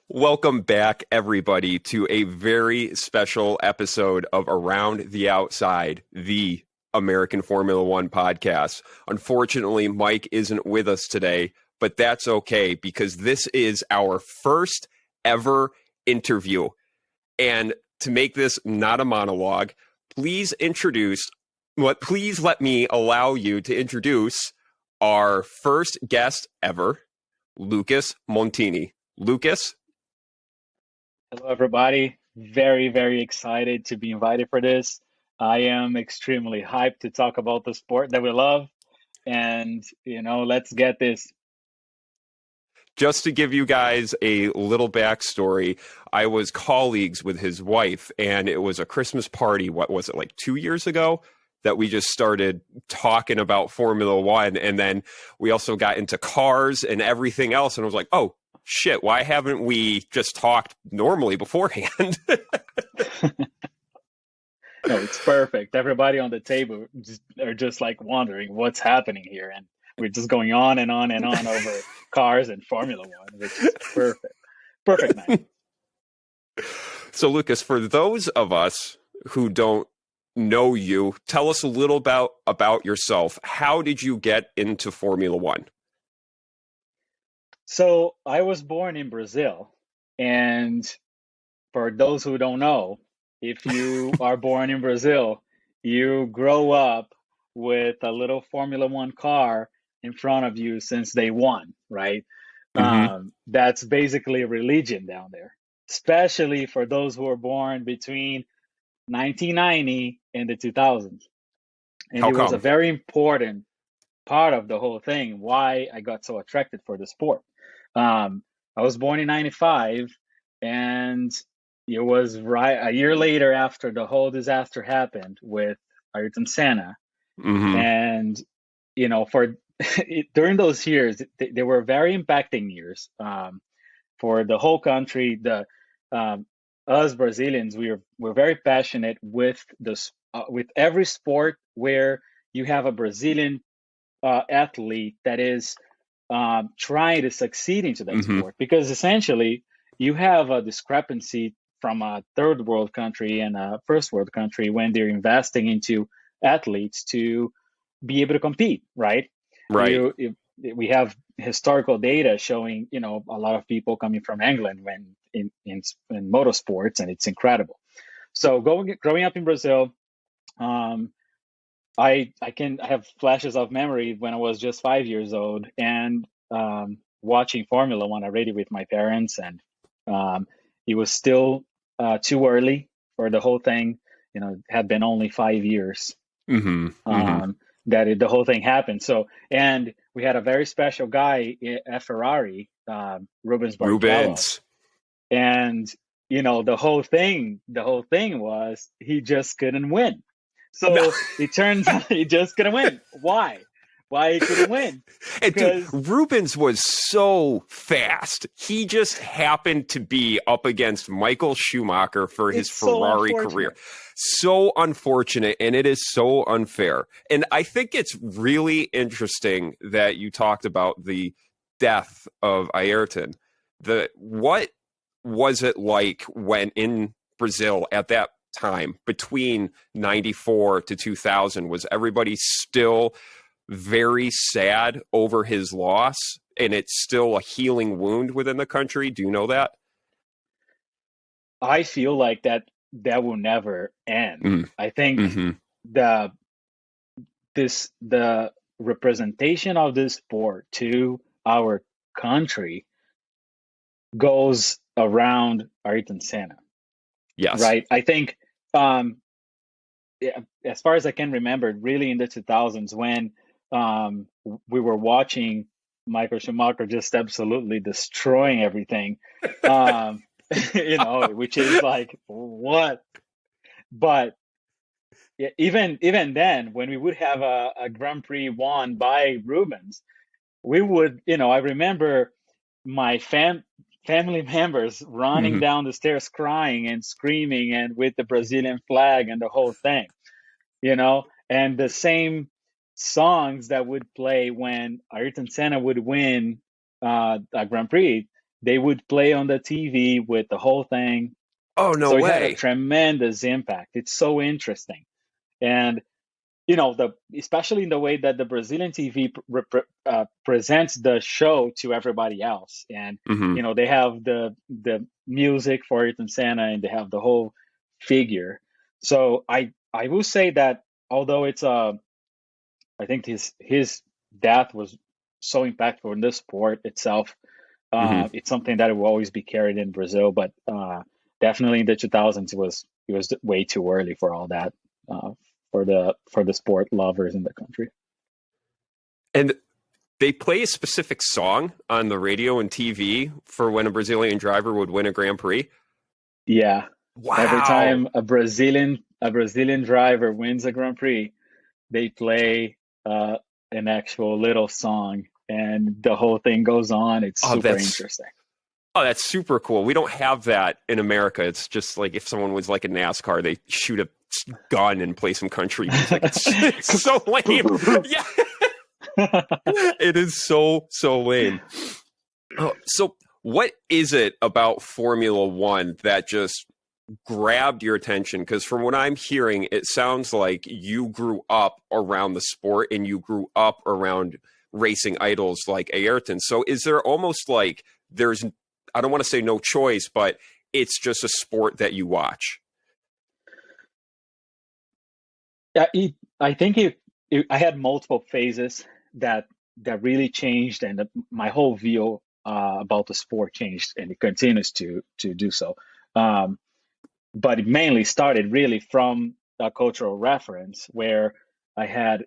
Welcome back, everybody, to a very special episode of Around the Outside, the American Formula One podcast. Unfortunately, Mike isn't with us today, but that's okay because this is our first ever interview. And to make this not a monologue, please let me allow you to introduce our first guest ever, Lucas Montini. Lucas, Hello, everybody. Very, very excited to be invited for this. I am extremely hyped to talk about the sport that we love. And, let's get this. just to give you guys a little backstory, I was colleagues with his wife, and it was a Christmas party. What was it, like 2 years ago? That we just started talking about Formula One. And then we also got into cars and everything else. And I was like, oh, shit, why haven't we just talked normally beforehand? No, it's perfect. Everybody on the table are just like wondering what's happening here. And we're just going on and on and on over cars and Formula One, which is perfect. Perfect night. So, Lucas, for those of us who don't know you, tell us a little about yourself. How did you get into Formula One? So I was born in Brazil. And for those who don't know, if you are born in Brazil, you grow up with a little Formula One car in front of you since day one, right? Mm-hmm. That's basically a religion down there, especially for those who were born between 1990 and the 2000s. And How it was a come? very important part of the whole thing, why I got so attracted for the sport. I was born in 95, and it was right a year later after the whole disaster happened with Ayrton Senna. Mm-hmm. And, for during those years, they were very impacting years for the whole country. Um, us Brazilians, we're very passionate with with every sport where you have a Brazilian athlete that is trying to succeed into that Mm-hmm. sport, because essentially you have a discrepancy from a third world country and a first world country when they're investing into athletes to be able to compete, right? Right. We have historical data showing, a lot of people coming from England when in motorsports, and it's incredible. So growing up in Brazil, um, I have flashes of memory when I was just 5 years old, and watching Formula One already with my parents, and um, it was still too early for the whole thing. It had been only 5 years Mm-hmm. Mm-hmm. um, that the whole thing happened. So, and we had a very special guy at Ferrari, Rubens Barrichello, Rubens. and the whole thing was he just couldn't win. No. So it turns out he just couldn't win. Why he couldn't win? And dude, Because Rubens was so fast. He just happened to be up against Michael Schumacher for his it's so Ferrari career. unfortunate. So unfortunate, and it is so unfair. And I think it's really interesting that you talked about the death of Ayrton. What was it like when in Brazil at that time between 94 to 2000? Was everybody still very sad over his loss, and it's still a healing wound within the country? Do you know that? I feel like that will never end. Mm. I think Mm-hmm. the the representation of this sport to our country goes around Ayrton Senna, Yes. right? I think, um, yeah, as far as I can remember, really in the 2000s when we were watching Michael Schumacher just absolutely destroying everything, um, which is like what? But yeah, even then, when we would have a Grand Prix won by Rubens, we would, I remember my family members running Mm-hmm. down the stairs crying and screaming and with the Brazilian flag and the whole thing, and the same songs that would play when Ayrton Senna would win a Grand Prix. they would play on the TV with the whole thing. Oh, no So it had a way. tremendous impact. It's so interesting. And the especially in the way that the Brazilian TV presents the show to everybody else, and Hmm. they have the music for Ayrton Senna, and they have the whole figure. So I will say that although I think his death was so impactful in the sport itself, Hmm. it's something that will always be carried in Brazil, but definitely in the 2000s it was way too early for all that, uh, for the sport lovers in the country. And they play a specific song on the radio and TV for when a Brazilian driver would win a Grand Prix. Yeah, every Wow. time a Brazilian driver wins a Grand Prix, they play an actual little song, and the whole thing goes on. It's Oh, super that's interesting. oh, that's super cool. We don't have that in America. It's just like if someone was like a NASCAR, they shoot a gun and play some country music. It's so lame. Yeah, it is so lame. Oh, so what is it about Formula One that just grabbed your attention? Because from what I'm hearing, it sounds like you grew up around the sport and you grew up around racing idols like Ayrton. So is there almost like there's, I don't want to say no choice, but it's just a sport that you watch? Yeah, I think I had multiple phases that really changed, and my whole view about the sport changed, and it continues to do so. Um, but it mainly started really from a cultural reference where I had,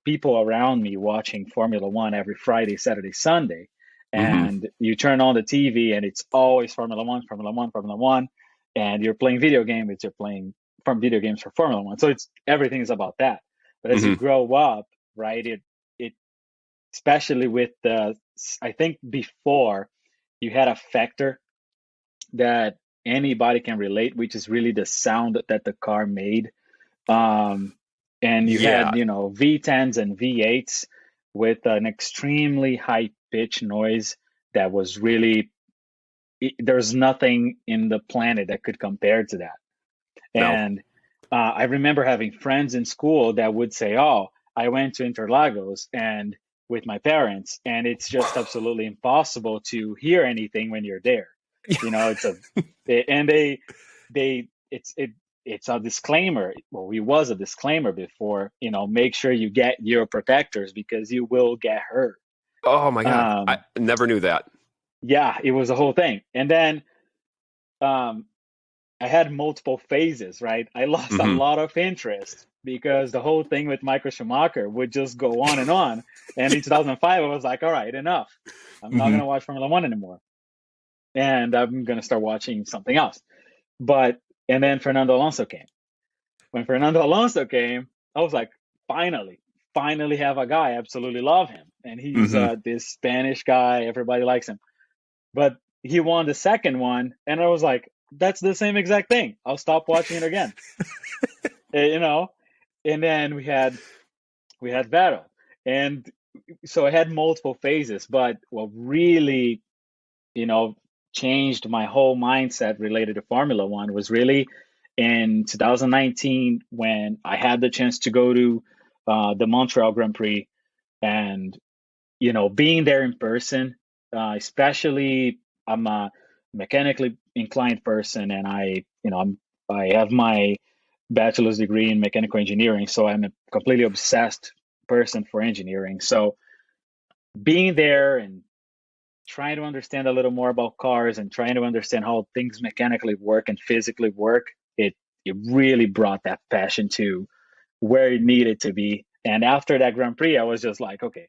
people around me watching Formula One every Friday, Saturday, Sunday, Hmm. and you turn on the TV and it's always Formula One, Formula One, Formula One, and you're playing video games, you're playing from video games for Formula One. So it's everything is about that. But as you Hmm. grow up, right, it especially with I think before you had a factor that anybody can relate, which is really the sound that the car made. Um, and you had, Yeah. V10s and V8s with an extremely high pitch noise that was really, there's nothing in the planet that could compare to that. No. And I remember having friends in school that would say, "Oh, I went to Interlagos and with my parents, and it's just absolutely impossible to hear anything when you're there." It's and they, it's a disclaimer. Well, it was a disclaimer before, make sure you get your protectors because you will get hurt. Oh my God. I Um, never knew that. yeah, it was a whole thing. And then, um, I had multiple phases, right? I lost a Hmm. lot of interest because the whole thing with Michael Schumacher would just go on and on. And in 2005, I was like, all right, enough. I'm not going Hmm. to watch Formula One anymore. And I'm going to start watching something else. And then Fernando Alonso came. When Fernando Alonso came, I was like, finally have a guy. I absolutely love him. And he's Hmm. this Spanish guy. Everybody likes him. But he won the second one, and I was like, that's the same exact thing. I'll stop watching it again. You know. And then we had Vettel, and so I had multiple phases. But what really, you know, changed my whole mindset related to Formula One was really in 2019 when I had the chance to go to the Montreal Grand Prix, and being there in person, especially I'm a mechanically inclined person, and I have my bachelor's degree in mechanical engineering, so I'm a completely obsessed person for engineering. So being there and trying to understand a little more about cars and trying to understand how things mechanically work and physically work, it really brought that passion to where it needed to be. And after that Grand Prix, I was just like, okay,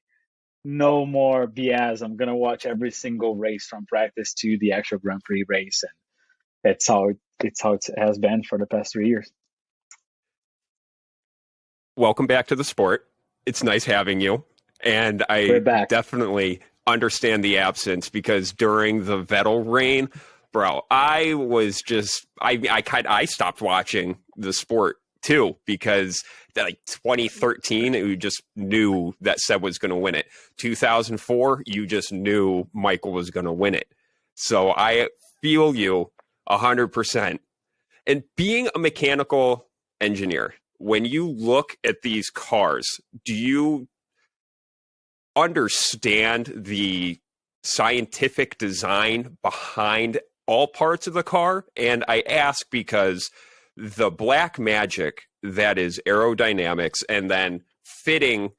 no more BS. I'm gonna watch every single race from practice to the actual Grand Prix race, and it's how it has been for the past 3 years. Welcome back to the sport. It's nice having you. And We're I back. definitely understand the absence because during the Vettel reign, bro, I stopped watching the sport too because that like 2013 you just knew that Seb was going to win it. 2004 you just knew Michael was going to win it. So I feel you 100%. And being a mechanical engineer, when you look at these cars, do you understand the scientific design behind all parts of the car? And I ask because the black magic that is aerodynamics and then fitting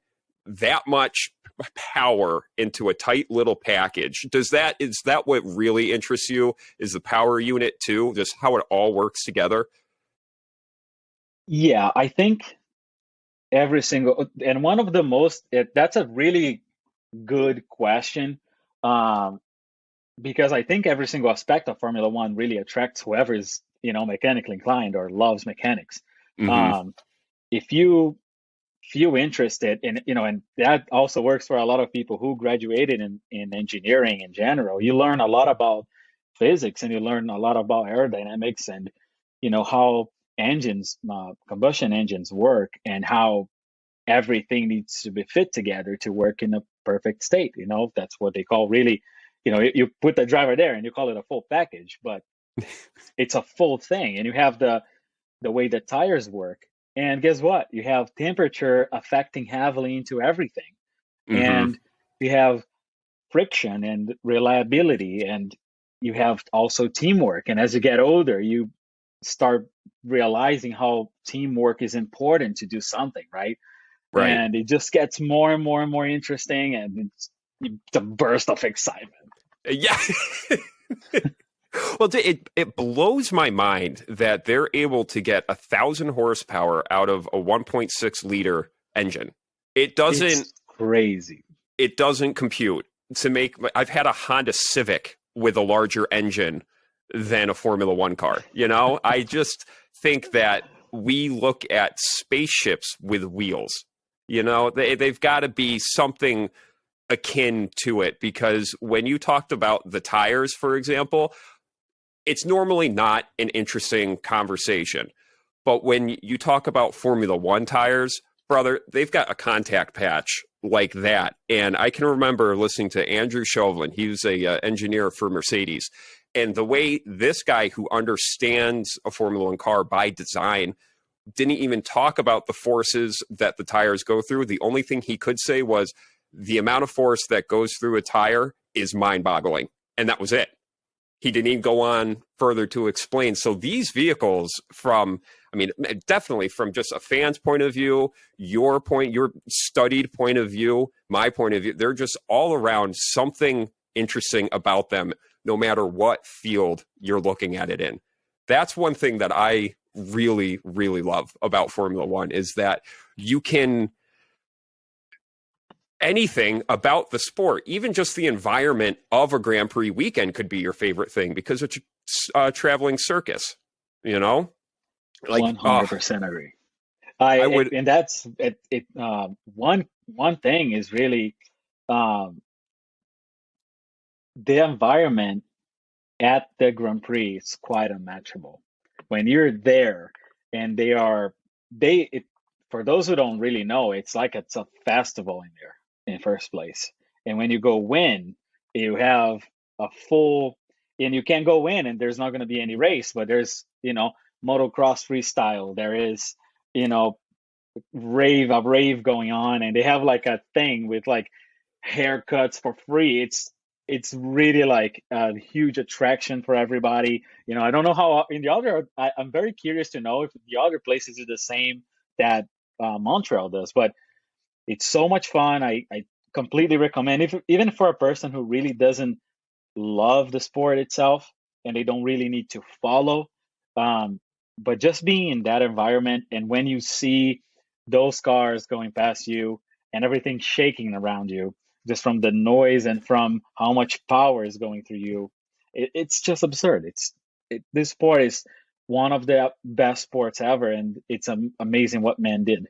that much power into a tight little package, is that what really interests you? Is the power unit too, just how it all works together? Yeah, I think every single, and one of the most, that's a really good question. Um, because I think every single aspect of Formula One really attracts whoever is, mechanically inclined or loves mechanics. Mm-hmm. Um, if you feel interested in, and that also works for a lot of people who graduated in engineering in general, you learn a lot about physics and you learn a lot about aerodynamics and, how engines, combustion engines work and how everything needs to be fit together to work in a perfect state. That's what they call really, you put the driver there and you call it a full package, but it's a full thing. And you have the way the tires work. And guess what? You have temperature affecting heavily into everything. Mm-hmm. And you have friction and reliability, and you have also teamwork. And as you get older, you start realizing how teamwork is important to do something, right? Right. And it just gets more and more and more interesting, and it's a burst of excitement. Yeah. Well, it blows my mind that they're able to get 1,000 horsepower out of a 1.6 liter engine. It doesn't It's crazy. it doesn't compute to make. I've had a Honda Civic with a larger engine than a Formula One car. I just think that we look at spaceships with wheels. They've got to be something akin to it, because when you talked about the tires, for example, it's normally not an interesting conversation. But when you talk about Formula One tires, brother, they've got a contact patch like that. And I can remember listening to Andrew Chauvelin. He was a engineer for Mercedes. And the way this guy who understands a Formula One car by design didn't even talk about the forces that the tires go through. The only thing he could say was the amount of force that goes through a tire is mind boggling. And that was it. He didn't even go on further to explain. So these vehicles, definitely from just a fan's point of view, your studied point of view, my point of view, they're just all around something interesting about them, no matter what field you're looking at it in. That's one thing that I really, really love about Formula One, is that you can anything about the sport, even just the environment of a Grand Prix weekend could be your favorite thing because it's a traveling circus, you know? Like, 100% agree. I would, And that's it. One thing is really um, the environment at the Grand Prix is quite unmatchable. When you're there, and for those who don't really know, it's like it's a festival in there in first place. And when you go win, you have a full, and you can go in, and there's not going to be any race, but there's motocross freestyle. There is you know rave going on, and they have like a thing with like haircuts for free. It's really like a huge attraction for everybody. I don't know how in the other. I'm very curious to know if the other places do the same that Montreal does, but it's so much fun. I completely recommend, if even for a person who really doesn't love the sport itself and they don't really need to follow. Um, but just being in that environment, and when you see those cars going past you and everything shaking around you, just from the noise and from how much power is going through you, it's just absurd. This sport is one of the best sports ever, and it's amazing what man did.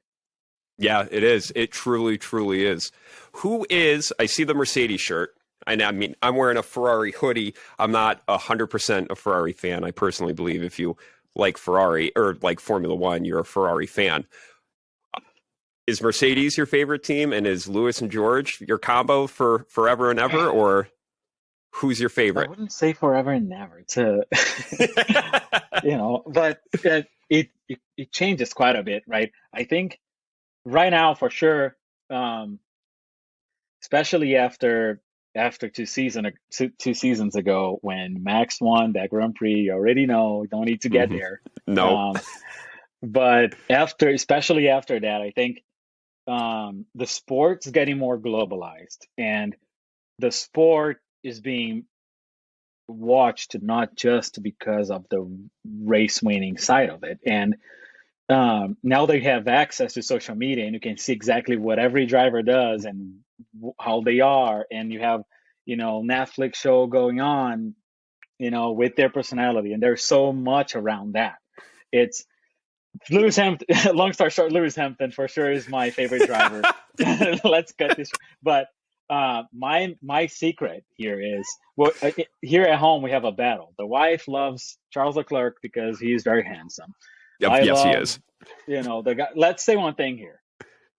yeah, it is. It truly, truly is. I see the Mercedes shirt. And I'm wearing a Ferrari hoodie. I'm not 100% a Ferrari fan. I personally believe if you like Ferrari or like Formula One, you're a Ferrari fan. Is Mercedes your favorite team, and is Lewis and George your combo for forever and ever, or? Who's your I favorite? wouldn't say forever and never to, but it changes quite a bit, right? I think right now for sure, um, especially after two seasons ago when Max won that Grand Prix. You already know, don't need to get Hmm. there. No. Um, but especially after that, I think the sport's getting more globalized, and the sport is being watched not just because of the race winning side of it. And now they have access to social media, and you can see exactly what every driver does and how they are. And you have, Netflix show going on, with their personality. And there's so much around that. It's Lewis Hampton. Long story short, Lewis Hampton for sure is my favorite driver. Let's cut this. But my secret here is, well, here at home we have a battle. The wife loves Charles Leclerc because he's very handsome. Yep, I yes, he love, is. the guy. Let's say one thing here,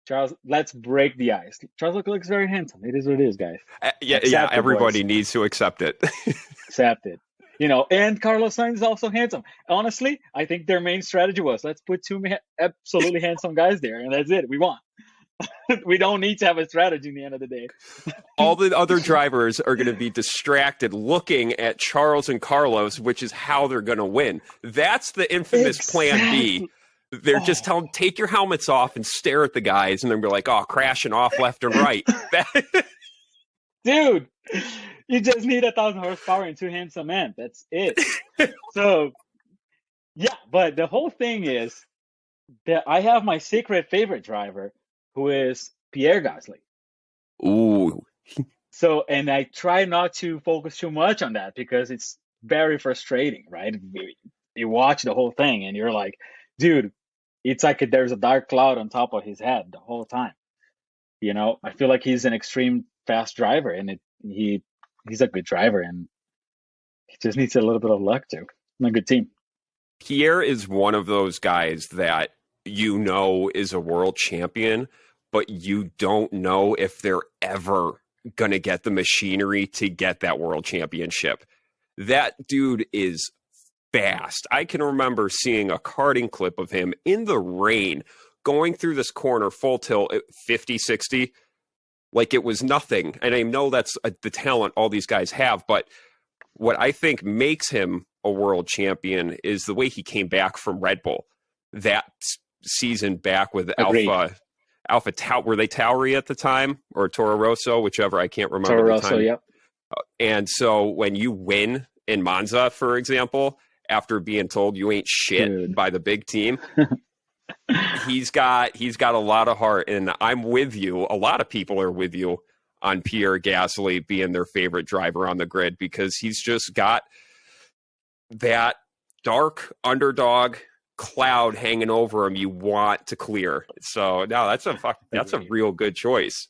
Charles. Let's break the ice. Charles Leclerc is very handsome. It is what it is, guys. Yeah, Accept it, boys. everybody needs to accept it. Accept it. And Carlos Sainz is also handsome. Honestly, I think their main strategy was, let's put two absolutely handsome guys there, and that's it. We won. We don't need to have a strategy in the end of the day. All the other drivers are going to be distracted looking at Charles and Carlos, which is how they're going to win. That's the infamous plan B. Exactly. They're just Oh, telling, take your helmets off and stare at the guys, and then we're like, oh, crashing off left and right. dude, you just need 1,000 horsepower and two handsome men. That's it. So, yeah, but the whole thing is that I have my secret favorite driver, who is Pierre Gasly. Ooh, So, and I try not to focus too much on that because it's very frustrating, right? You watch the whole thing and you're like, dude, it's like there's a dark cloud on top of his head the whole time. I feel like he's an extreme fast driver, and he's a good driver, and he just needs a little bit of luck too. And a good team. Pierre is one of those guys that is a world champion, but you don't know if they're ever going to get the machinery to get that world championship. That dude is fast. I can remember seeing a karting clip of him in the rain going through this corner full tilt at 50, 60, like it was nothing. And I know that's the talent all these guys have, but what I think makes him a world champion is the way he came back from Red Bull that season back with Agreed. Alpha Tau. Were they Tauri at the time or Toro Rosso, whichever? I can't remember Toro the Rosso, time. yep. And so when you win in Monza, for example, after being told you ain't shit Dude. by the big team, he's got a lot of heart, and I'm with you. A lot of people are with you on Pierre Gasly being their favorite driver on the grid because he's just got that dark underdog cloud hanging over him you want to clear. So no, that's a Agreed. real good choice.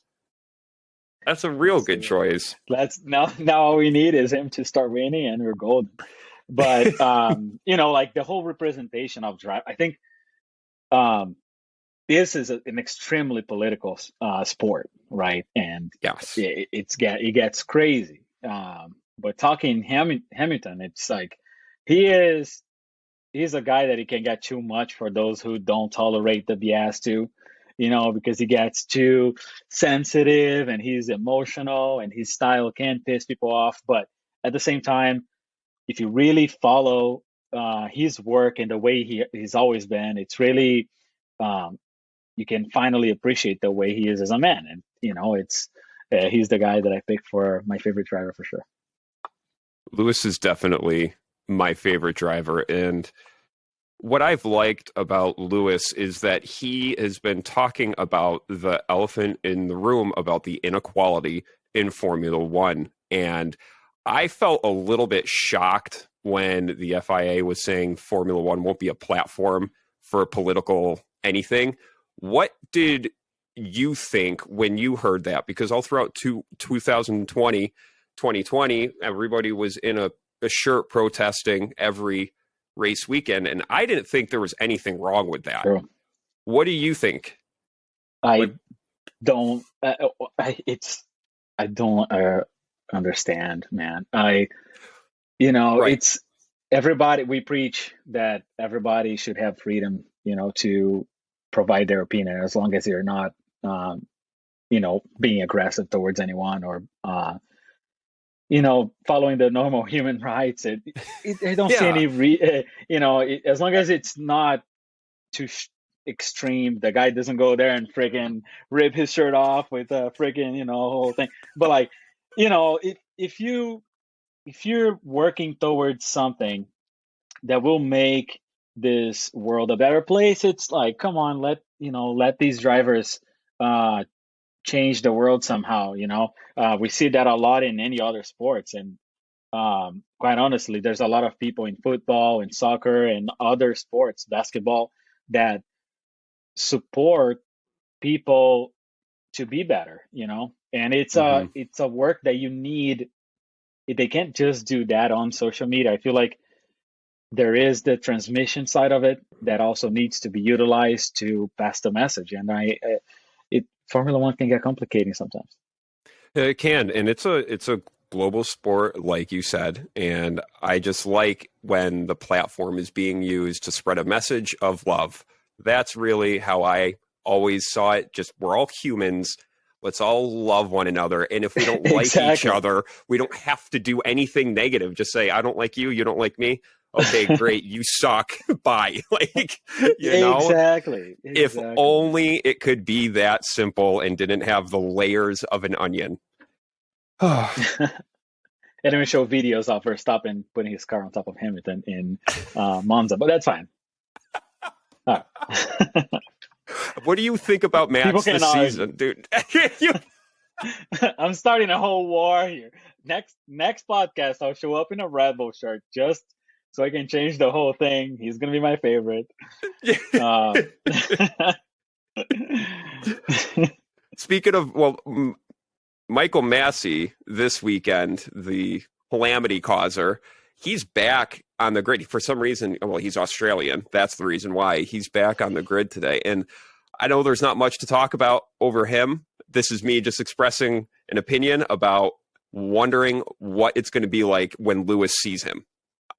That's a real good Absolutely. choice. Let's now all we need is him to start winning and we're golden. But like the whole representation of drive, I think um this is an extremely political sport, right? And Yes. it gets crazy. But talking Hamilton, it's like he is he's a guy that he can get too much for those who don't tolerate the BS too, because he gets too sensitive and he's emotional and his style can piss people off. But at the same time, if you really follow his work and the way he's always been, it's really um, you can finally appreciate the way he is as a man. And it's he's the guy that I picked for my favorite driver for sure. Lewis is definitely my favorite driver. And what I've liked about Lewis is that he has been talking about the elephant in the room about the inequality in Formula One. And I felt a little bit shocked when the FIA was saying Formula One won't be a platform for political anything. What did you think when you heard that? Because all throughout 2020, 2020, everybody was in a shirt protesting every race weekend, and I didn't think there was anything wrong with that. True. What do you think? I don't. I don't understand, man. Right. It's everybody, we preach that everybody should have freedom, to provide their opinion as long as you're not, um, being aggressive towards anyone or, following the normal human rights. I don't see Yeah. any, as long as it's not too extreme. The guy doesn't go there and friggin' rip his shirt off with a friggin' whole thing. But like, if you're working towards something that will make this world a better place, it's like, come on, let these drivers uh change the world somehow. We see that a lot in any other sports, and quite honestly, there's a lot of people in football and soccer and other sports, basketball, that support people to be better. And Hmm. it's a work that you need. They can't just do that on social media. I feel like there is the transmission side of it that also needs to be utilized to pass the message. And it Formula One can get complicating sometimes. It can, and it's a global sport, like you said, and I just like when the platform is being used to spread a message of love. That's really how I always saw it. Just we're all humans. Let's all love one another. And if we don't like each Exactly. other, we don't have to do anything negative. Just say, I don't like you, you don't like me. Okay, great, you suck. Bye. Like, you know, Exactly. if Exactly, man. only it could be that simple and didn't have the layers of an onion. They don't even show videos of Verstappen putting his car on top of Hamilton in Monza, but that's fine. All right. What do you think about People Max can this argue. season, dude? You- I'm starting a whole war here. Next podcast, I'll show up in a Red Bull shirt just so I can change the whole thing. He's gonna be my favorite. Um, Speaking of, well, Michael Massey this weekend, the calamity causer, he's back on the grid for some reason. Well, he's Australian. That's the reason why he's back on the grid today. And I know there's not much to talk about over him. This is me just expressing an opinion about wondering what it's going to be like when Lewis sees him.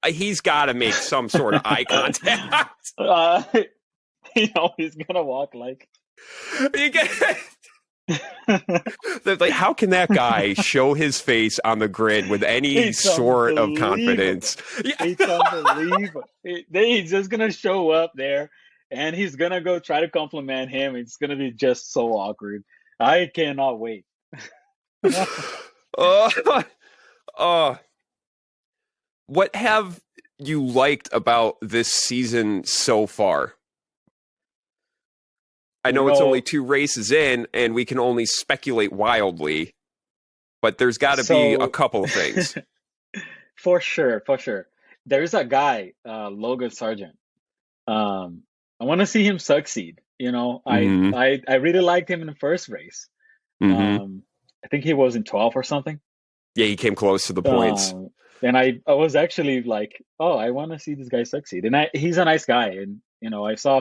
He's got to make some sort of eye contact. uh, he's gonna walk like. You get, like, how can that guy show his face on the grid with any It's sort of unbelievable. confidence? Yeah. It's unbelievable. He's just gonna show up there, and he's gonna go try to compliment him. It's gonna be just so awkward. I cannot wait. uh, uh, what have you liked about this season so far? I You know it's only know, two races in, and we can only speculate wildly, but there's got to be a so couple of things. for sure, there's a guy, Logan Sargent. Um, I want to see him succeed. Hmm. I really liked him in the first race. Hmm. Um, I think he was in 12th or something. Yeah, he came close to the points. Um, and I was actually like, oh, I want to see this guy succeed. And he's a nice guy. And I saw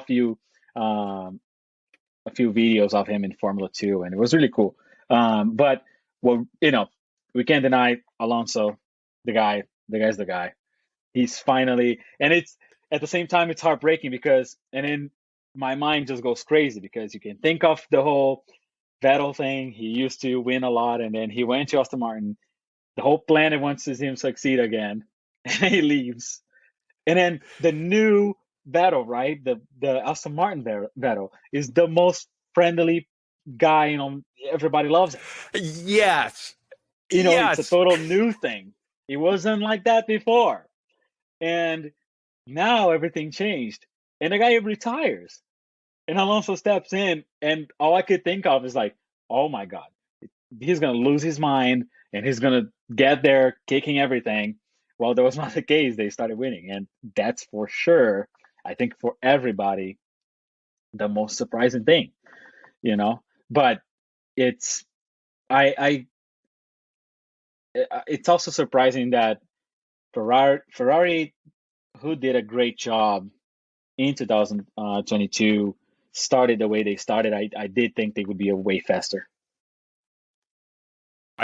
um, a few videos of him in Formula Two, and it was really cool. But well, we can't deny Alonso, the guy. The guy's the guy. He's finally, and it's at the same time it's heartbreaking because, and then my mind just goes crazy because you can think of the whole Vettel thing. He used to win a lot, and then he went to Aston Martin. The whole planet wants to see him succeed again, and he leaves. And then the new Vettel, right? The Aston Martin Vettel is the most friendly guy. Everybody loves him. Yes. It's a Yes. total new thing. It wasn't like that before, and now everything changed. And the guy retires, and Alonso steps in, and all I could think of is like, oh my god, he's gonna lose his mind, and he's gonna get there kicking everything. Well, that was not the case. They started winning, and that's for sure. I think for everybody, the most surprising thing, But it's I it's also surprising that Ferrari, who did a great job in 2022, started the way they started. I did think they would be a way faster.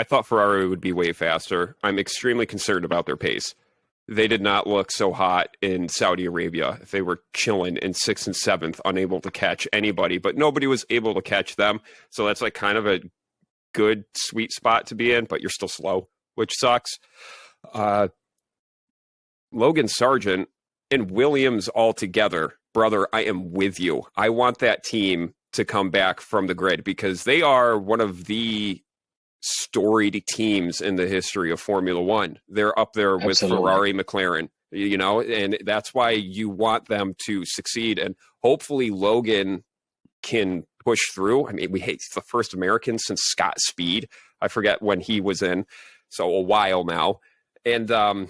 I thought Ferrari would be way faster. I'm extremely concerned about their pace. They did not look so hot in Saudi Arabia. They were chilling in 6th and 7th, unable to catch anybody, but nobody was able to catch them. So that's like kind of a good sweet spot to be in, but you're still slow, which sucks. Logan Sargent and Williams all together, brother, I am with you. I want that team to come back from the grid because they are one of the storied teams in the history of Formula One. They're up there with Absolutely. Ferrari, McLaren, and that's why you want them to succeed. And hopefully Logan can push through. I mean, he's the first American since Scott Speed. I forget when he was in, so a while now. And oh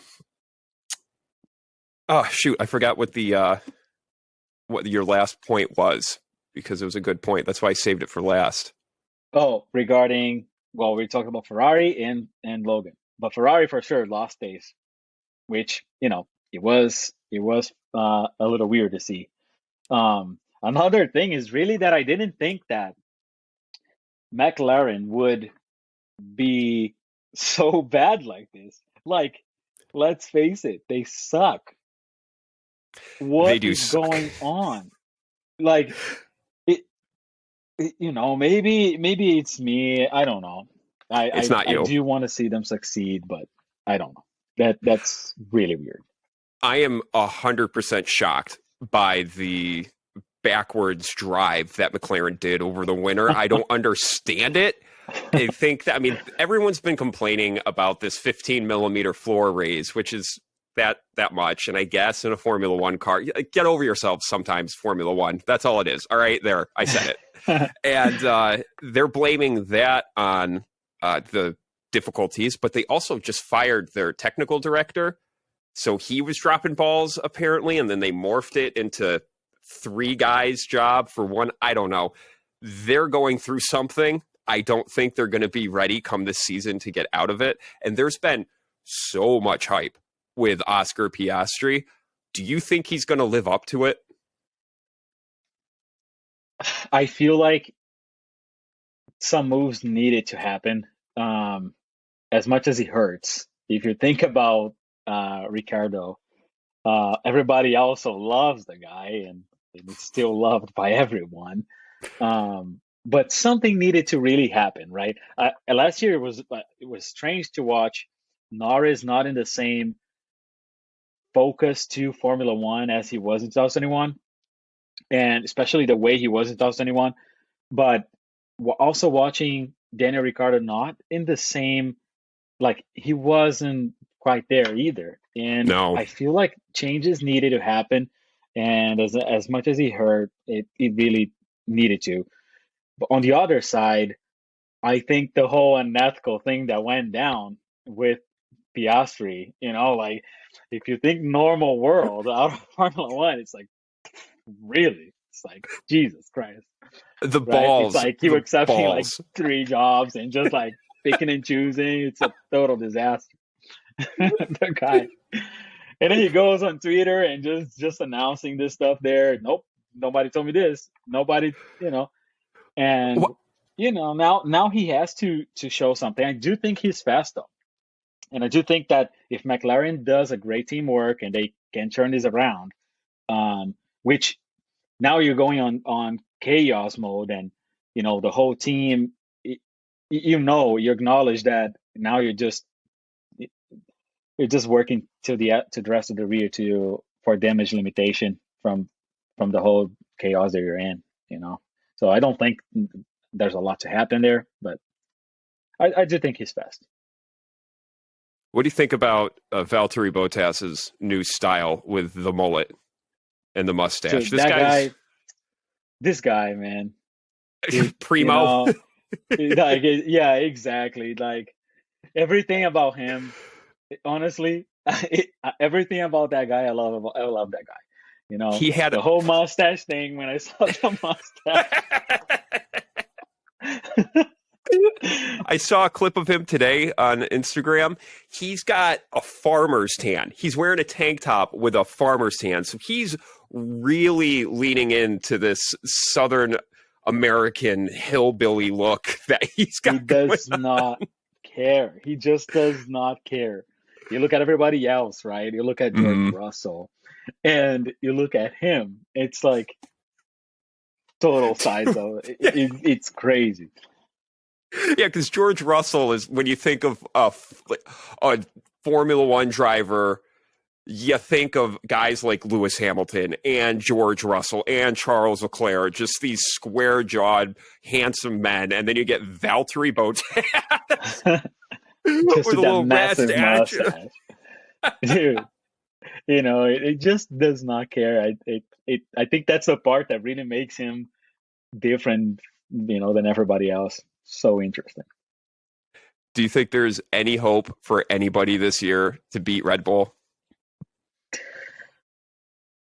shoot, I forgot what your last point was because it was a good point. That's why I saved it for last. Oh, regarding, well, we talked about Ferrari and Logan, but Ferrari for sure lost pace, which it was a little weird to see. Another thing is really that I didn't think that McLaren would be so bad like this. Like, let's face it, they suck. What do is suck. going on? Like, maybe it's me. I don't know. It's not you. I do want to see them succeed, but I don't know. That's really weird. I am 100% shocked by the backwards drive that McLaren did over the winter. I don't understand it. I think that, everyone's been complaining about this 15 millimeter floor raise, which is that much. And I guess in a Formula One car, get over yourselves sometimes, Formula One. That's all it is. All right, there, I said it. And they're blaming that on the difficulties, but they also just fired their technical director. So he was dropping balls apparently, and then they morphed it into 3 guys' job for one. I don't know. They're going through something. I don't think they're going to be ready come this season to get out of it. And there's been so much hype with Oscar Piastri. Do you think he's going to live up to it? I feel like some moves needed to happen. As much as he hurts, if you think about Ricardo, everybody also loves the guy, and he's still loved by everyone. But something needed to really happen, right? Last year it was strange to watch Norris not in the same focus to Formula One as he was in 2021, and especially the way he was in 2021. But also watching Daniel Ricciardo not in the same, like he wasn't quite there either. And No. I feel like changes needed to happen. And as much as he hurt, it really needed to. But on the other side, I think the whole unethical thing that went down with Piastri, like if you think normal world out of Formula One, it's like, really? It's like, Jesus Christ. The Right? balls. It's like you accepting like balls. 3 jobs and just like picking and choosing. It's a total disaster. The guy. And then he goes on Twitter and just announcing this stuff there. Nope, nobody told me this. Nobody, and What? now he has to show something. I do think he's fast though. And I do think that if McLaren does a great teamwork and they can turn this around, which now you're going on chaos mode, and the whole team, you acknowledge that now you're just working to the rest of the rear for damage limitation from the whole chaos that you're in. So I don't think there's a lot to happen there, but I do think he's fast. What do you think about Valtteri Bottas's new style with the mullet and the mustache? So this guy, man, primo. like, yeah, exactly. Like everything about him, honestly, everything about that guy, I love that guy. He had the whole mustache thing. When I saw the mustache. I saw a clip of him today on Instagram. He's got a farmer's tan. He's wearing a tank top with a farmer's tan. So he's really leaning into this Southern American hillbilly look that he's got. He does not care. He just does not care. You look at everybody else, right? You look at George Mhm. Russell and you look at him. It's like total size of it's crazy. Yeah, because George Russell is when you think of a Formula One driver, you think of guys like Lewis Hamilton and George Russell and Charles Leclerc, just these square jawed, handsome men. And then you get Valtteri Bottas Just with a with that little rat massive statue. mustache. Dude, it just does not care. I think that's the part that really makes him different, than everybody else. So interesting. Do you think there's any hope for anybody this year to beat Red Bull?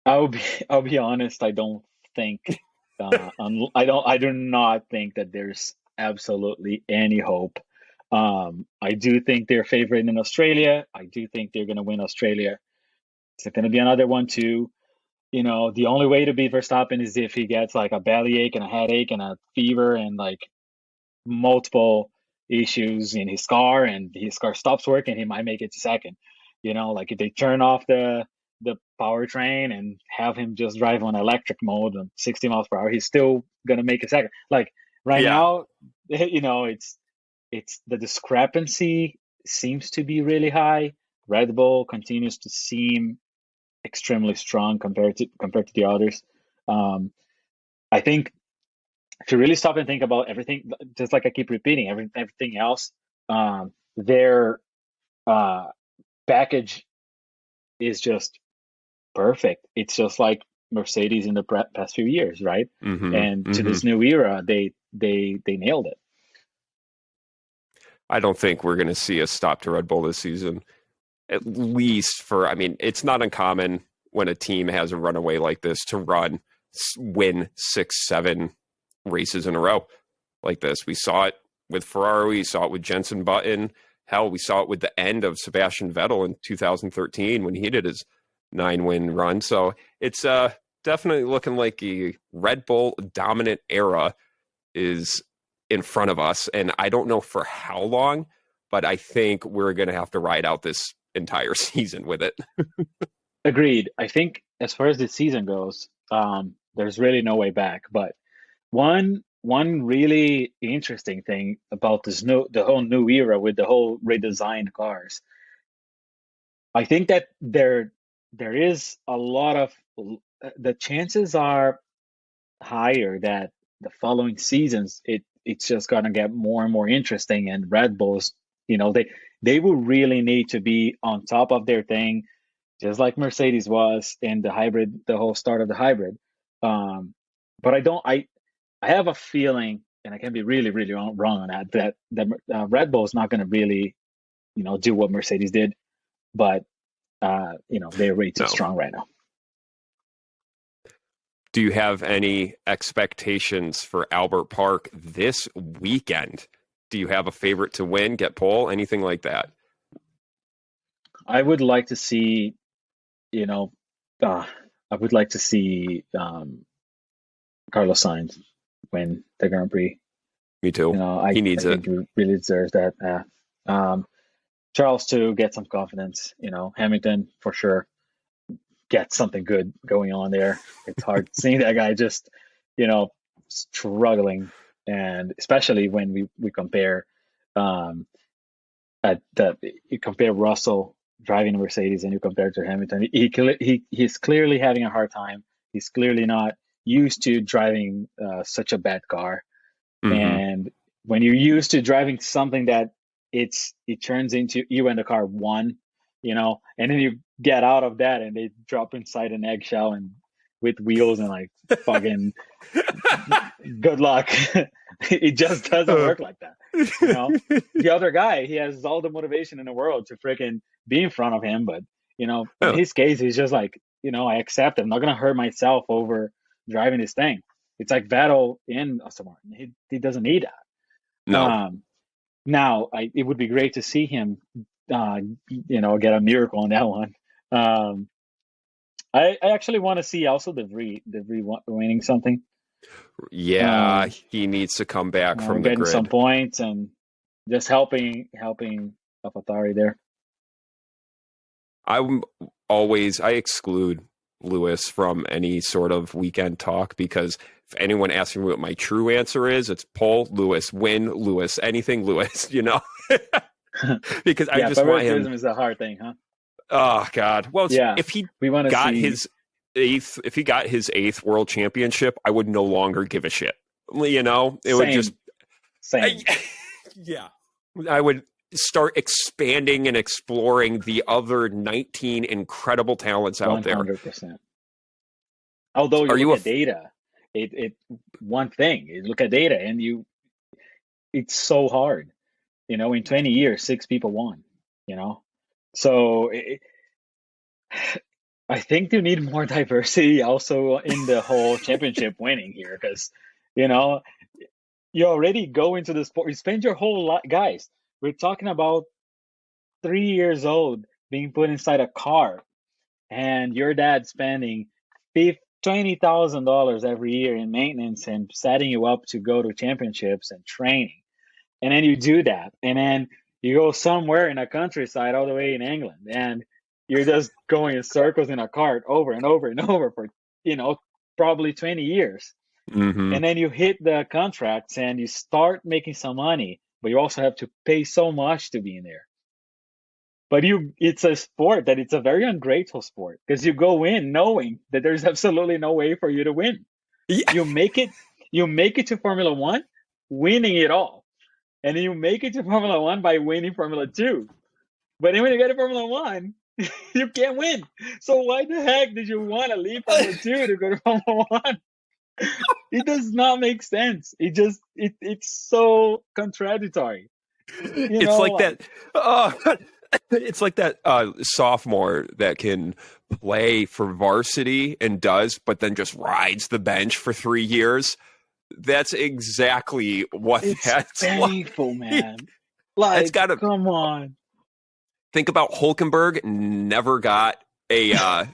I'll be I'll be honest, I don't think I do not think that there's absolutely any hope. I do think they're favored in Australia. I do think they're going to win Australia. It's going to be another one too. The only way to beat Verstappen is if he gets like a bellyache and a headache and a fever and like multiple issues in his car and his car stops working, he might make it to second. Like if they turn off the powertrain and have him just drive on electric mode on 60 miles per hour, he's still gonna make a second. Like right Yeah. now, it's the discrepancy seems to be really high. Red Bull continues to seem extremely strong compared to the others. Um, I think if you really stop and think about everything, just like I keep repeating, everything else, their uh, package is just perfect. It's just like Mercedes in the past few years, right? hmm And to hmm this new era, they nailed it. I don't think we're going to see a stop to Red Bull this season. At least I mean, it's not uncommon when a team has a runaway like this to win 6, 7 races in a row like this. We saw it with Ferrari, we saw it with Jenson Button. Hell, we saw it with the end of Sebastian Vettel in 2013 when he did his 9-win run. So it's definitely looking like a Red Bull dominant era is in front of us. And I don't know for how long, but I think we're going to have to ride out this entire season with it. Agreed. I think as far as the season goes, there's really no way back. But one really interesting thing about the whole new era with the whole redesigned cars, I think that there is a lot of the chances are higher that the following seasons it's just gonna get more and more interesting. And Red Bulls, they will really need to be on top of their thing, just like Mercedes was in the whole start of the hybrid. Um, but I have a feeling, and I can be really, really wrong on that Red Bull is not going to really, do what Mercedes did, but they're way too No. strong right now. Do you have any expectations for Albert Park this weekend? Do you have a favorite to win, get pole, anything like that? I would like to see, you know, uh, I would like to see Carlos Sainz win the Grand Prix. Me too. I He needs it. think he really deserves that. Charles too, get some confidence. Hamilton for sure get something good going on there. It's hard seeing that guy just, you know, struggling, and especially when we compare um, you compare Russell driving a Mercedes and you compare it to Hamilton. He's clearly having a hard time. He's clearly not used to driving such a bad car. hmm And when you're used to driving something that it turns into you and the car one, and then you get out of that and they drop inside an eggshell and with wheels and like fucking good luck. It just doesn't work like that. The other guy, he has all the motivation in the world to freaking be in front of him, but in Oh, his case, he's just like, I accept it. I'm not gonna hurt myself over driving this thing. It's like Vettel in Aston Martin. He doesn't need that. no. Now, it would be great to see him, get a miracle on that one. Um, I actually want to see also the winning something, Yeah, um, he needs to come back from the getting some grid. points and just helping AlphaTauri there. I exclude Lewis from any sort of weekend talk because if anyone asks me what my true answer is, it's Paul Lewis, win Lewis, anything Lewis, because I Yeah, just want him. favoritism is a hard thing, huh? Oh God. Well, Yeah, if he we want to got see his eighth world championship, I would no longer give a shit. It would just, same, same, yeah, I would start expanding and exploring the other 19 incredible talents out there. 100%. Although you Are look you a at data, it one thing, you look at data and it's so hard. In 20 years, six people won, you know? So I think you need more diversity also in the whole championship winning here because, you know, you already go into the sport, you spend your whole life, guys, we're talking about 3 years old being put inside a car and your dad spending $20,000 every year in maintenance and setting you up to go to championships and training. And then you do that. And then you go somewhere in a countryside all the way in England and you're just going in circles in a cart over and over and over for, probably 20 years. mm-hmm. And then you hit the contracts and you start making some money, but you also have to pay so much to be in there. But it's a sport that it's a very ungrateful sport because you go in knowing that there's absolutely no way for you to win. Yeah. You make it to Formula One, winning it all. And you make it to Formula One by winning Formula Two. But then when you get to Formula One, you can't win. So why the heck did you want to leave Formula Two to go to Formula One? It does not make sense. It's so contradictory. It's like Like, that. It's like that sophomore that can play for varsity and does, but then just rides the bench for 3 years. That's exactly what it's that's like. painful, man. That's Like, got to come on. think about Hulkenberg. Never got a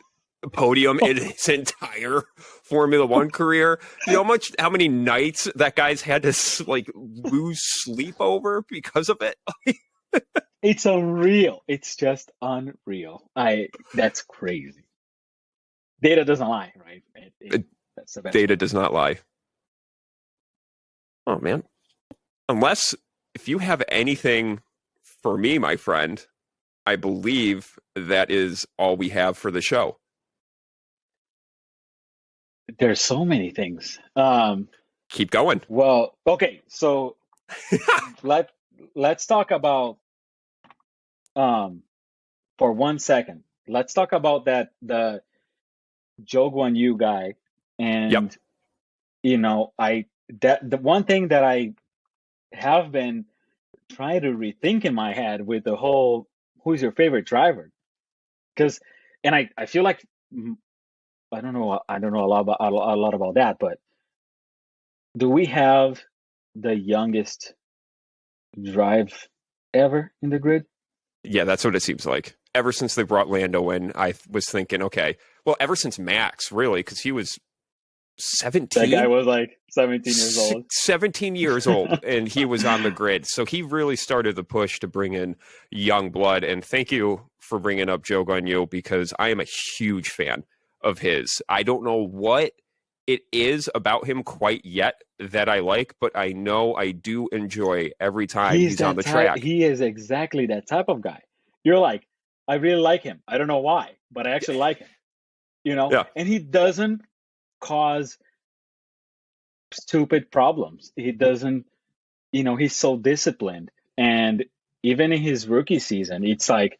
podium in his entire Formula One career. You know how many nights that guy's had to lose sleep over because of it. It's unreal. It's just unreal. That's crazy. Data doesn't lie, right? That's the best Data way. does not lie. Oh man. Unless if you have anything for me, my friend, I believe that is all we have for the show. There's so many things. Keep going. Well, okay, so let's talk about for 1 second. Let's talk about the Zhou Guanyu guy, and Yep. the one thing that I have been trying to rethink in my head with the whole who's your favorite driver, because and I feel like I don't know a lot about that, but do we have the youngest drive ever in the grid? Yeah, that's what it seems like. Ever since they brought Lando in, I was thinking, okay, well, ever since Max, really, because he was That guy 17, was like 17 years old. 17 years old, and he was on the grid. So he really started the push to bring in young blood. And thank you for bringing up Zhou Guanyu because I am a huge fan of his. I don't know what it is about him quite yet that I like, but I know I do enjoy every time He's he's on that the type. track. He is exactly that type of guy. You're like, I really like him. I don't know why, but I actually like him. Yeah. And he doesn't cause stupid problems. He doesn't, he's so disciplined. And even in his rookie season, it's like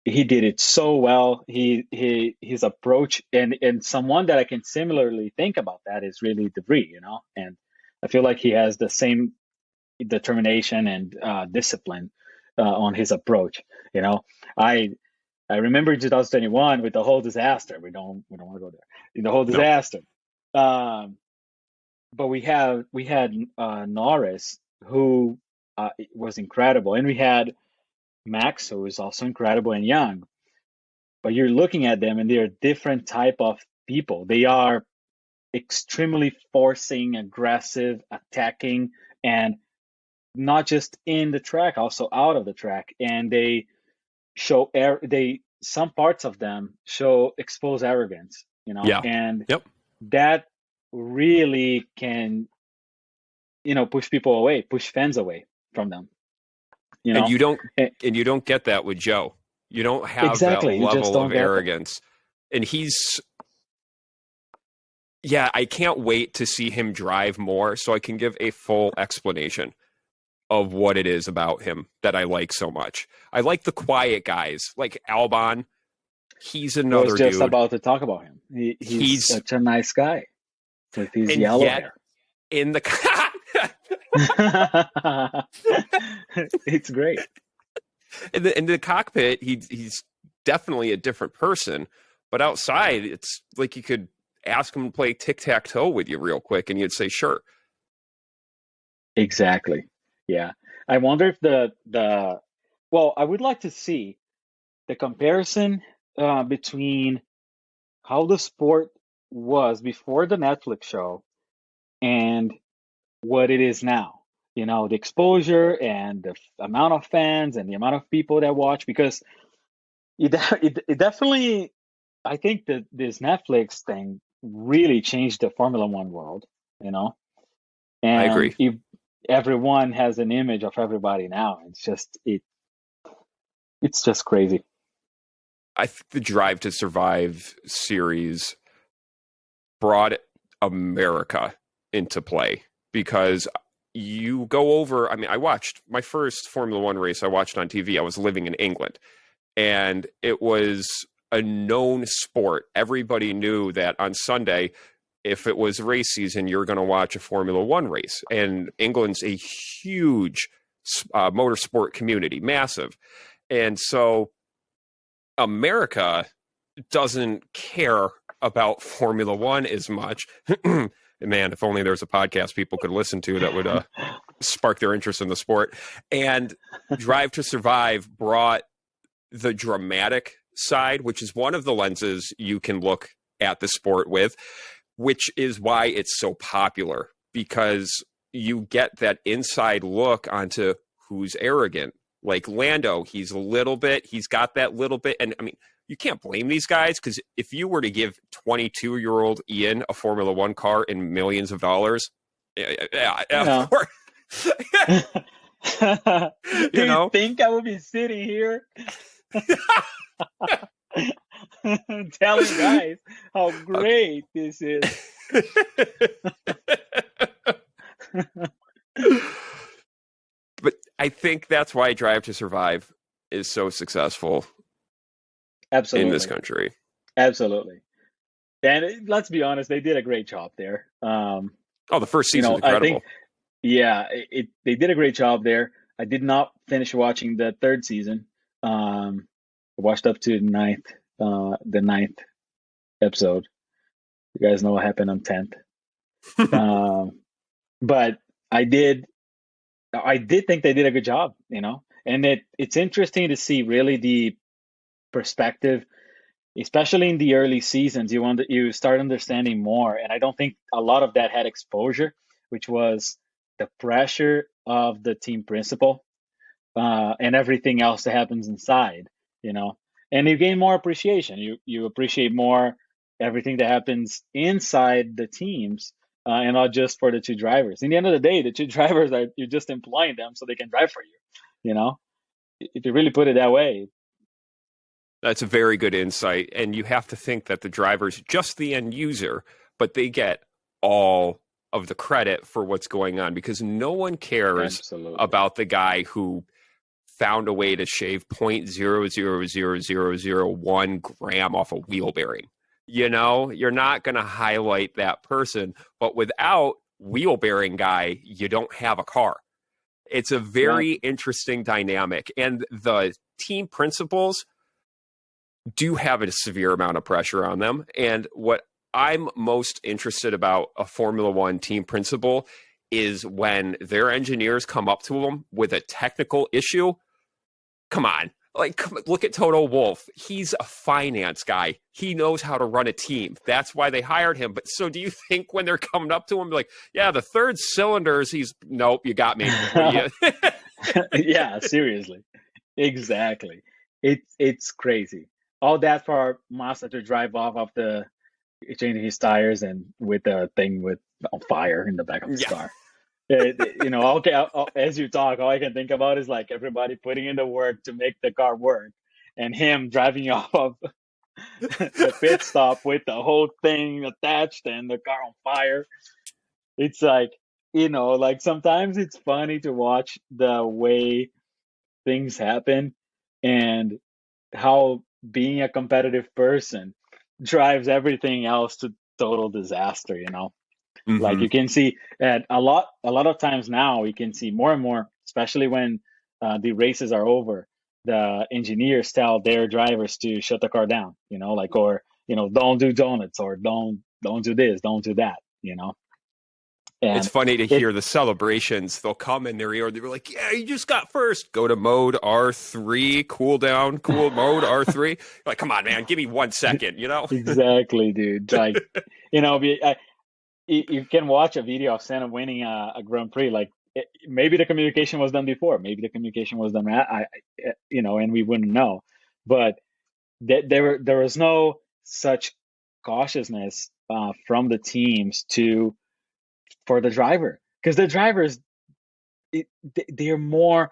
he did it so well. His approach and someone that I can similarly think about that is really Debris, and I feel like he has the same determination and discipline on his approach. I I remember 2021 with the whole disaster. We don't want to go there. The whole No. disaster. Um, but we had Norris who was incredible, and we had Max who was also incredible and young. But you're looking at them, and they're different type of people. They are extremely forcing, aggressive, attacking, and not just in the track, also out of the track, and they show some parts of them show expose arrogance, Yeah. and Yep. that really can, push people away, push fans away from them, you And know. you don't Eh, and you don't get that with Joe. You don't have that exactly, you just level don't of get that. arrogance. And yeah, I can't wait to see him drive more so I can give a full explanation of what it is about him that I like so much. I like the quiet guys, like Albon. He's I was another just dude. about to talk about him. He's He's such a nice guy with his and yellow yet hair. in the It's great. in the cockpit, he's definitely a different person. But outside, it's like you could ask him to play tic-tac-toe with you real quick, and you'd say sure. Exactly. Yeah. I wonder if well, I would like to see the comparison between how the sport was before the Netflix show and what it is now. The exposure and the amount of fans and the amount of people that watch, because it definitely, I think that this Netflix thing really changed the Formula One world, you know, I and agree. if everyone has an image of everybody now, it's just crazy. I think the Drive to Survive series brought America into play because you go over. I mean, I watched my first Formula One race I watched on TV. I was living in England, and it was a known sport. Everybody knew that on Sunday, if it was race season, you're going to watch a Formula One race. And England's a huge motorsport community, massive. And so America doesn't care about Formula One as much. Man, if only there was a podcast people could listen to that would spark their interest in the sport. And Drive to Survive brought the dramatic side, which is one of the lenses you can look at the sport with, which is why it's so popular, because you get that inside look onto who's arrogant. Like Lando, he's got that little bit. And I mean, you can't blame these guys, because if you were to give 22-year-old Ian a Formula One car and millions of dollars, of Yeah. course, Do you you know, think I would be sitting here telling guys how great this is? But I think that's why Drive to Survive is so successful in this Absolutely. country. Absolutely. And let's be honest, they did a great job there. Oh, the first season's I think, incredible. yeah, they did a great job there. I did not finish watching the third season. I watched up to the ninth episode. You guys know what happened on 10th. But I did think they did a good job, and it's interesting to see really the perspective, especially in the early seasons. You start understanding more, and I don't think a lot of that had exposure, which was the pressure of the team principal, and everything else that happens inside, and you gain more appreciation. You appreciate more everything that happens inside the teams, and not just for the two drivers. In the end of the day, the two drivers you're just employing them so they can drive for you. You know, if you really put it that way. That's a very good insight. And you have to think that the driver's just the end user, but they get all of the credit for what's going on, because no one cares Absolutely. about the guy who found a way to shave 0.000001 gram off a wheel bearing. You're not going to highlight that person, but without wheel bearing guy, you don't have a car. It's a very interesting dynamic. And the team principals do have a severe amount of pressure on them. And what I'm most interested about a Formula One team principal is when their engineers come up to them with a technical issue. Come on. Like, look at Toto Wolff. He's a finance guy. He knows how to run a team. That's why they hired him. But so do you think when they're coming up to him, like, yeah, the third cylinders, he's, nope, you got me. Yeah, seriously. Exactly. It's crazy. All that for Massa to drive off of the changing his tires and with the thing with on fire in the back of his Yeah. car. You know, okay, as you talk, all I can think about is like everybody putting in the work to make the car work, and him driving off of the pit stop with the whole thing attached and the car on fire. It's like, you know, like sometimes it's funny to watch the way things happen and how being a competitive person drives everything else to total disaster, you know. Like Mm-hmm. you can see at a lot of times now we can see more and more, especially when the races are over, the engineers tell their drivers to shut the car down, you know, like, or, you know, don't do donuts, or don't do this, don't do that, you know. It's And funny to it hear the celebrations. They'll come in their ear. They're like, yeah, you just got first. Go to mode R3, cool down, cool mode R3. You're like, come on, man, give me 1 second, you know? exactly, dude. Like, you know, you can watch a video of Senna winning a Grand Prix. Like, maybe the communication was done before, maybe the communication was done, you know, and we wouldn't know. But there was no such cautiousness from the teams to for the driver, because the drivers, they're more,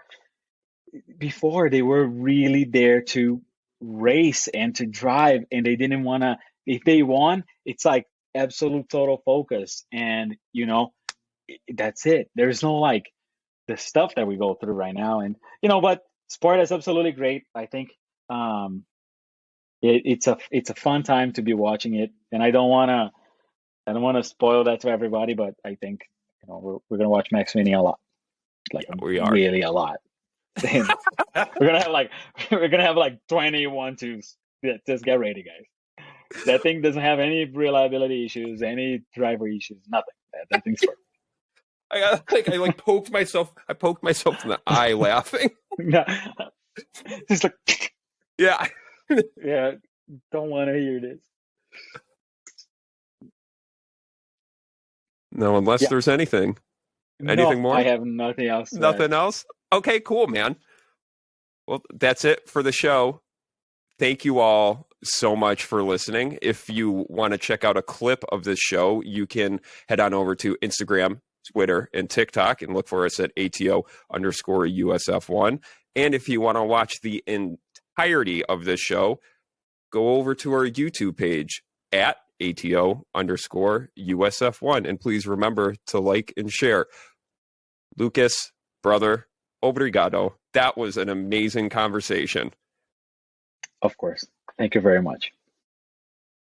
before they were really there to race and to drive, and they didn't want to, if they won, it's like absolute total focus, and you know, that's it. There's no like the stuff that we go through right now, and you know, but sport is absolutely great. I think um it's a fun time to be watching it, and I don't want to spoil that to everybody, but I think, you know, we're gonna watch Max Winnie a lot, like Yeah, we are. really a lot. And we're gonna have like 21 twos. Yeah, just get ready, guys. That thing doesn't have any reliability issues, any driver issues, nothing. That thing's perfect. I like poked myself. I poked myself in the eye laughing. No, just like, Yeah. yeah, don't want to hear this. No, unless Yeah, there's anything. Anything no, I more? have nothing else to add. Nothing else? Okay, cool, man. Well, that's it for the show. Thank you all so much for listening. If you want to check out a clip of this show, you can head on over to Instagram, Twitter, and TikTok and look for us at ATO_USF1. And if you want to watch the entirety of this show, go over to our YouTube page at ATO_USF1. And please remember to like and share. Lucas, brother, obrigado. That was an amazing conversation. Of course. Thank you very much.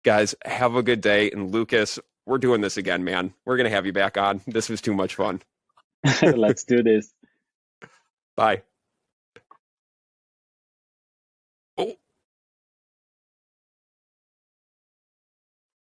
Guys, have a good day. And Lucas, we're doing this again, man. We're going to have you back on. This was too much fun. Let's do this. Bye.